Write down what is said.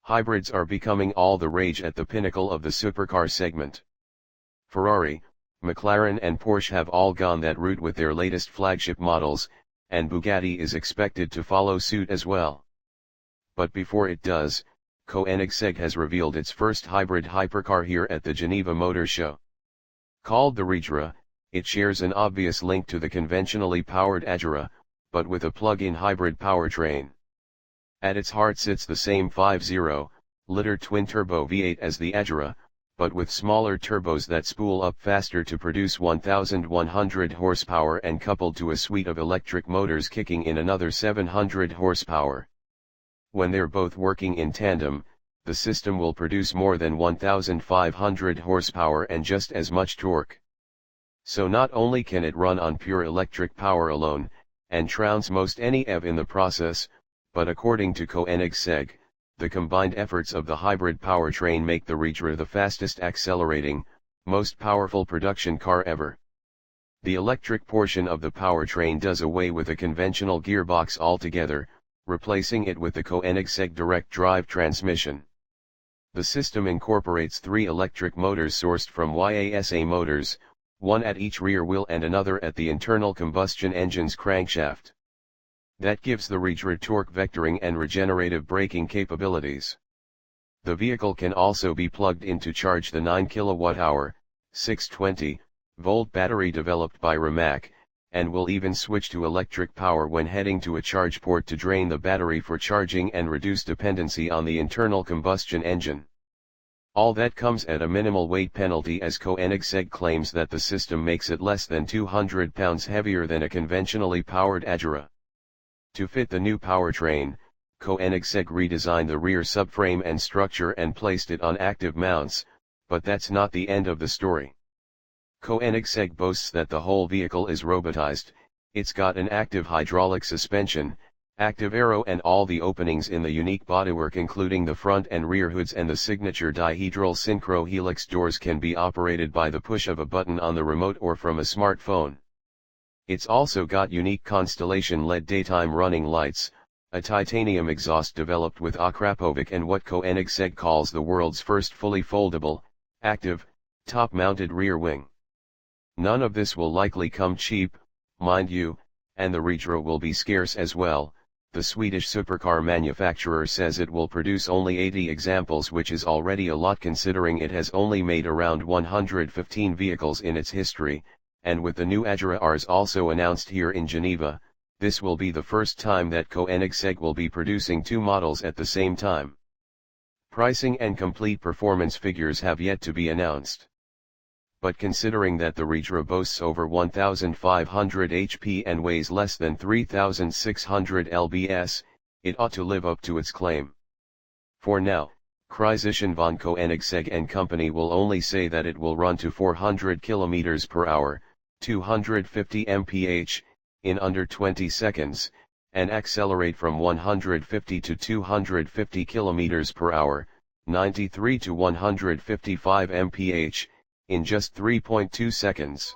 Hybrids are becoming all the rage at the pinnacle of the supercar segment. Ferrari, McLaren and Porsche have all gone that route with their latest flagship models, and Bugatti is expected to follow suit as well. But before it does, Koenigsegg has revealed its first hybrid hypercar here at the Geneva Motor Show. Called the Regera, it shares an obvious link to the conventionally powered Agera, but with a plug-in hybrid powertrain. At its heart sits the same 5.0-liter twin-turbo V8 as the Agera, but with smaller turbos that spool up faster to produce 1,100 horsepower and coupled to a suite of electric motors kicking in another 700 horsepower. When they're both working in tandem, the system will produce more than 1,500 horsepower and just as much torque. So not only can it run on pure electric power alone, and trounce most any EV in the process, but according to Koenigsegg, the combined efforts of the hybrid powertrain make the Regera the fastest accelerating, most powerful production car ever. The electric portion of the powertrain does away with a conventional gearbox altogether, replacing it with the Koenigsegg direct drive transmission. The system incorporates 3 electric motors sourced from YASA Motors, one at each rear wheel and another at the internal combustion engine's crankshaft. That gives the Regera torque vectoring and regenerative braking capabilities. The vehicle can also be plugged in to charge the 9 kWh, 620-volt battery developed by Rimac, and will even switch to electric power when heading to a charge port to drain the battery for charging and reduce dependency on the internal combustion engine. All that comes at a minimal weight penalty, as Koenigsegg claims that the system makes it less than 200 pounds heavier than a conventionally powered Agera. To fit the new powertrain, Koenigsegg redesigned the rear subframe and structure and placed it on active mounts, but that's not the end of the story. Koenigsegg boasts that the whole vehicle is robotized. It's got an active hydraulic suspension, active aero, and all the openings in the unique bodywork including the front and rear hoods and the signature dihedral synchro helix doors can be operated by the push of a button on the remote or from a smartphone. It's also got unique Constellation LED daytime running lights, a titanium exhaust developed with Akrapovic, and what Koenigsegg calls the world's first fully foldable, active, top-mounted rear wing. None of this will likely come cheap, mind you, and the Regera will be scarce as well. The Swedish supercar manufacturer says it will produce only 80 examples, which is already a lot considering it has only made around 115 vehicles in its history, and with the new Agera Rs also announced here in Geneva, this will be the first time that Koenigsegg will be producing 2 models at the same time. Pricing and complete performance figures have yet to be announced. But considering that the Regera boasts over 1,500 HP and weighs less than 3,600 lbs, it ought to live up to its claim. For now, Koenigsegg von Koenigsegg and Company will only say that it will run to 400 km per hour, 250 mph, in under 20 seconds, and accelerate from 150 to 250 km per hour, 93 to 155 mph, in just 3.2 seconds.